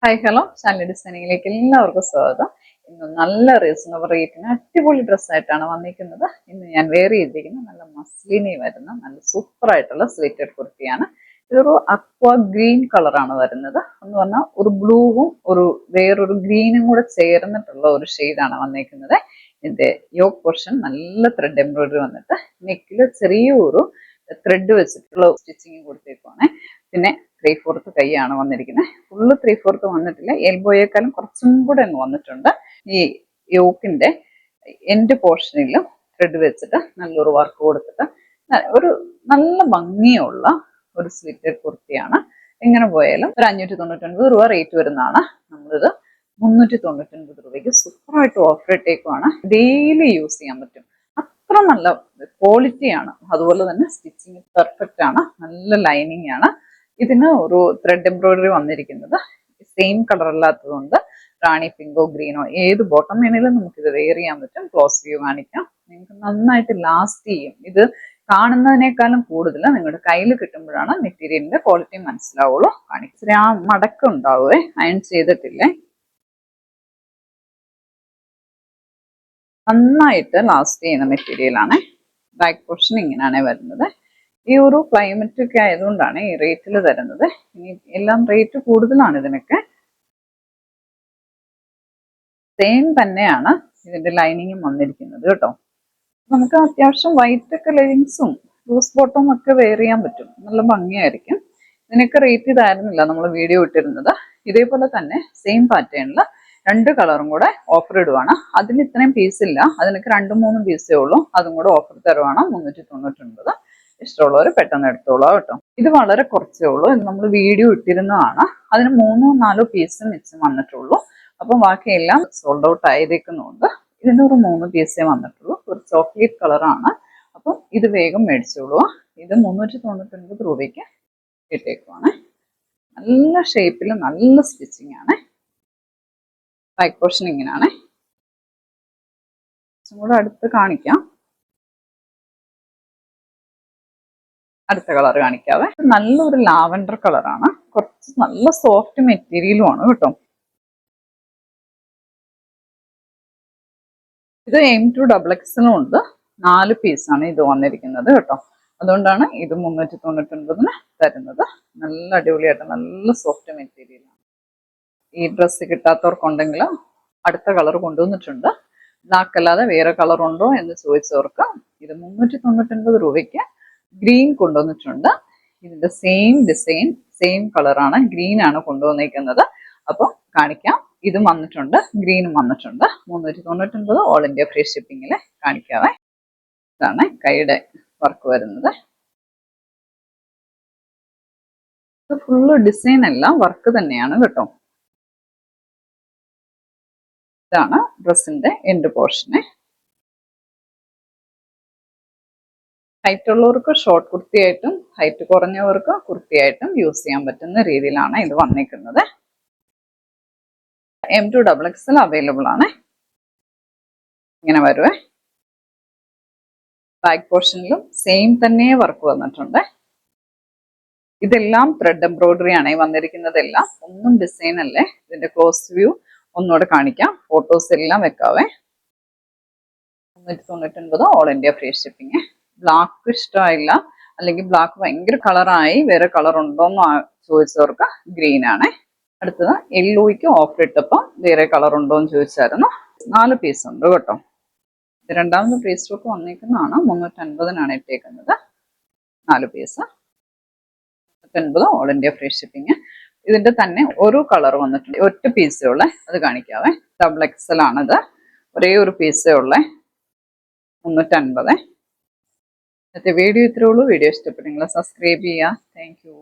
Hi hello Shali ഡിസൈനിങ്ങിലേക്ക് എല്ലാവർക്കും സ്വാഗതം. ഇന്ന് നല്ല റീസണബിൾ റേറ്റിന് അടിപൊളി ഡ്രസ്സായിട്ടാണ് വന്നിരിക്കുന്നത്. ഇന്ന് ഞാൻ വെയർ ചെയ്തിരിക്കുന്ന നല്ല മസ്ലിനി വരുന്ന നല്ല സൂപ്പർ ആയിട്ടുള്ള സ്ലിറ്റഡ് കുർത്തിയാണ്. ഇതൊരു അക്വ ഗ്രീൻ കളറാണ് വരുന്നത്. എന്ന് പറഞ്ഞാൽ ഒരു ബ്ലൂവും വേറൊരു ഗ്രീനും കൂടെ ചേർന്നിട്ടുള്ള ഒരു ഷെയ്ഡാണ് വന്നിരിക്കുന്നത്. ഇതിന്റെ യോക്ക് പോർഷൻ നല്ല ത്രെഡ് എംബ്രോയിഡറി വന്നിട്ട് നെക്കിൽ ചെറിയൊരു ത്രെഡ് വെച്ചിട്ടുള്ള സ്റ്റിച്ചിങ് കൊടുത്തേക്കുവാണ്. പിന്നെ 3/4 കൈയാണ് വന്നിരിക്കുന്നത്. ഫുള്ള് 3/4 വന്നിട്ടില്ല, എൽബോയേക്കാളും കുറച്ചും കൂടെ അങ്ങ് വന്നിട്ടുണ്ട്. ഈ യോക്കിന്റെ എൻഡ് പോർഷനിലും ത്രെഡ് വെച്ചിട്ട് നല്ലൊരു വർക്ക് കൊടുത്തിട്ട് ഒരു നല്ല ഭംഗിയുള്ള ഒരു സ്ലിറ്റഡ് കുർത്തിയാണ്. എങ്ങനെ പോയാലും ഒരു 599 രൂപ റേറ്റ് വരുന്നതാണ്. നമ്മളിത് 399 രൂപയ്ക്ക് സൂപ്പറായിട്ട് ഓഫർ ഇട്ടേക്കുവാണ്. ഡെയിലി യൂസ് ചെയ്യാൻ പറ്റും, അത്ര നല്ല ക്വാളിറ്റിയാണ്. അതുപോലെ തന്നെ സ്റ്റിച്ചിങ് പെർഫെക്റ്റ് ആണ്, നല്ല ലൈനിങ് ആണ്. ഇതിന് ഒരു ത്രെഡ് എംബ്രോയിഡറി വന്നിരിക്കുന്നത് സെയിം കളർ അല്ലാത്തതുകൊണ്ട് റാണി പിങ്കോ ഗ്രീനോ ഏത് ബോട്ടം വേണേലും നമുക്കിത് വെയർ ചെയ്യാൻ പറ്റും. ക്ലോസ് വ്യൂ കാണിക്കാം. നിങ്ങൾക്ക് നന്നായിട്ട് ലാസ്റ്റ് ചെയ്യും. ഇത് കാണുന്നതിനേക്കാളും കൂടുതൽ നിങ്ങളുടെ കയ്യിൽ കിട്ടുമ്പോഴാണ് മെറ്റീരിയലിന്റെ ക്വാളിറ്റി മനസ്സിലാവുള്ളൂ. കാണിച്ചിരി ആ മടക്കം ഉണ്ടാവുമേ, അയൺ ചെയ്തിട്ടില്ലേ. നന്നായിട്ട് ലാസ്റ്റ് ചെയ്യുന്ന മെറ്റീരിയലാണ്. ബാക്ക് പോർഷൻ ഇങ്ങനെയാണ് വരുന്നത്. ഈ ഒരു ക്ലൈമറ്റ് ഒക്കെ ആയതുകൊണ്ടാണ് ഈ റേറ്റിൽ തരുന്നത്. ഇനി എല്ലാം റേറ്റ് കൂടുതലാണ് ഇതിനൊക്കെ. സെയിം തന്നെയാണ് ഇതിന്റെ ലൈനിങ്ങും വന്നിരിക്കുന്നത് കേട്ടോ. നമുക്ക് അത്യാവശ്യം വൈറ്റ് ഒക്കെ ലെഗിങ്സും ലൂസ് ബോട്ടവും ഒക്കെ വെയർ ചെയ്യാൻ പറ്റും, നല്ല ഭംഗിയായിരിക്കും. ഇതിനൊക്കെ റേറ്റ് ഇതായിരുന്നില്ല നമ്മൾ വീഡിയോ ഇട്ടിരുന്നത്. ഇതേപോലെ തന്നെ സെയിം പാറ്റേണിൽ 2 കളറും കൂടെ ഓഫർ ഇടുവാണ്. അതിന് ഇത്രയും പീസ് ഇല്ല, അതിനൊക്കെ 2-3 പീസേ ഉള്ളൂ. അതും കൂടെ ഓഫർ തരുവാണ് 399. ഇഷ്ടമുള്ളവർ പെട്ടെന്ന് എടുത്തോളാം കേട്ടോ. ഇത് വളരെ കുറച്ചേ ഉള്ളൂ. ഇത് നമ്മൾ വീഡിയോ ഇട്ടിരുന്നതാണ്. അതിന് 3-4 പീസ് മിച്ചം വന്നിട്ടുള്ളൂ. അപ്പം ബാക്കിയെല്ലാം സോൾഡ് ഔട്ട് ആയിരിക്കുന്നുണ്ട്. ഇതിന് ഒരു 3 പീസേ വന്നിട്ടുള്ളൂ. ഒരു ചോക്ലേറ്റ് കളറാണ്. അപ്പം ഇത് വേഗം മേടിച്ചോളൂ. ഇത് 399 രൂപയ്ക്ക് കിട്ടിയേക്കുവാണ്. നല്ല ഷേപ്പിൽ നല്ല സ്റ്റിച്ചിങ് ആണ്. ബാക്ക് പോർഷൻ ഇങ്ങനെയാണ്. കുറച്ചും കൂടെ അടുത്ത് കാണിക്കാം. അടുത്ത കളർ കാണിക്കാവേ. നല്ലൊരു ലാവൻഡർ കളറാണ്. കുറച്ച് നല്ല സോഫ്റ്റ് മെറ്റീരിയലും ആണ് കേട്ടോ. ഇത് M2XX ഉണ്ട്. 4 പീസാണ് ഇത് വന്നിരിക്കുന്നത് കേട്ടോ. അതുകൊണ്ടാണ് ഇത് 399 തരുന്നത്. നല്ല അടിപൊളിയായിട്ട് നല്ല സോഫ്റ്റ് മെറ്റീരിയലാണ്. ഈ ഡ്രസ്സ് കിട്ടാത്തവർക്കുണ്ടെങ്കിൽ അടുത്ത കളർ കൊണ്ടുവന്നിട്ടുണ്ട്. ബ്ലാക്ക് അല്ലാതെ വേറെ കളർ ഉണ്ടോ എന്ന് ചോദിച്ചവർക്ക് ഇത് 399 രൂപയ്ക്ക് ഗ്രീൻ കൊണ്ടുവന്നിട്ടുണ്ട്. ഇതിന്റെ സെയിം ഡിസൈൻ സെയിം കളറാണ്, ഗ്രീൻ ആണ് കൊണ്ടുവന്നിരിക്കുന്നത്. അപ്പോൾ കാണിക്കാം. ഇതും വന്നിട്ടുണ്ട്, ഗ്രീനും വന്നിട്ടുണ്ട്. 399 ഓൾ ഇന്ത്യ ഫ്രീ ഷിപ്പിങ്ങിൽ കാണിക്കാവേ. ഇതാണ് കൈയുടെ വർക്ക് വരുന്നത്. ഇത് ഫുള്ള് ഡിസൈൻ അല്ല, വർക്ക് തന്നെയാണ് കേട്ടോ. ഇതാണ് ഡ്രസ്സിന്റെ എൻഡ് പോർഷന്. ഹൈറ്റ് ഉള്ളവർക്ക് ഷോർട്ട് കുർത്തിയായിട്ടും ഹൈറ്റ് കുറഞ്ഞവർക്ക് കുർത്തിയായിട്ടും യൂസ് ചെയ്യാൻ പറ്റുന്ന രീതിയിലാണ് ഇത് വന്നിരിക്കുന്നത്. M2XX അവൈലബിൾ ആണ്. ഇങ്ങനെ വരുവേ. ബാക്ക് പോർഷനിലും സെയിം തന്നെ വർക്ക് വന്നിട്ടുണ്ട്. ഇതെല്ലാം ത്രെഡ് എംബ്രോയിഡറി ആണ് വന്നിരിക്കുന്നതെല്ലാം, ഒന്നും ഡിസൈൻ അല്ലേ. ഇതിന്റെ ക്ലോസ് വ്യൂ ഒന്നുകൂടെ കാണിക്കാം. ഫോട്ടോസ് എല്ലാം വെക്കാവേ. 399 all India free shipping. Black ഇഷ്ടമായില്ല, അല്ലെങ്കിൽ ബ്ലാക്ക് ഭയങ്കര കളറായി വേറെ കളർ ഉണ്ടോന്ന് ചോദിച്ചവർക്ക് ഗ്രീൻ ആണ്. അടുത്തത് യെല്ലോയ്ക്ക് ഓഫർ ഇട്ടപ്പം വേറെ കളർ ഉണ്ടോ എന്ന് ചോദിച്ചായിരുന്നു. 4 പീസ് ഉണ്ട് കേട്ടോ. ഇത് രണ്ടാമത് ഫ്രീ സ്റ്റോക്ക് വന്നിരിക്കുന്നതാണ്. 350 ഇട്ടേക്കുന്നത്. 4 piece 350 all India free shipping. ഇതിന്റെ തന്നെ ഒരു കളർ വന്നിട്ടുണ്ട്, ഒറ്റ പീസേ ഉള്ളേ. അത് കാണിക്കാവേ. XX ആണിത്, ഒരേ ഒരു പീസേ ഉള്ളേ. 350. ഇന്നത്തെ വീഡിയോ ഇത്രേ ഉള്ളൂ. വീഡിയോ ഇഷ്ടപ്പെട്ടെങ്കിൽ സബ്സ്ക്രൈബ് ചെയ്യുക. Thank you.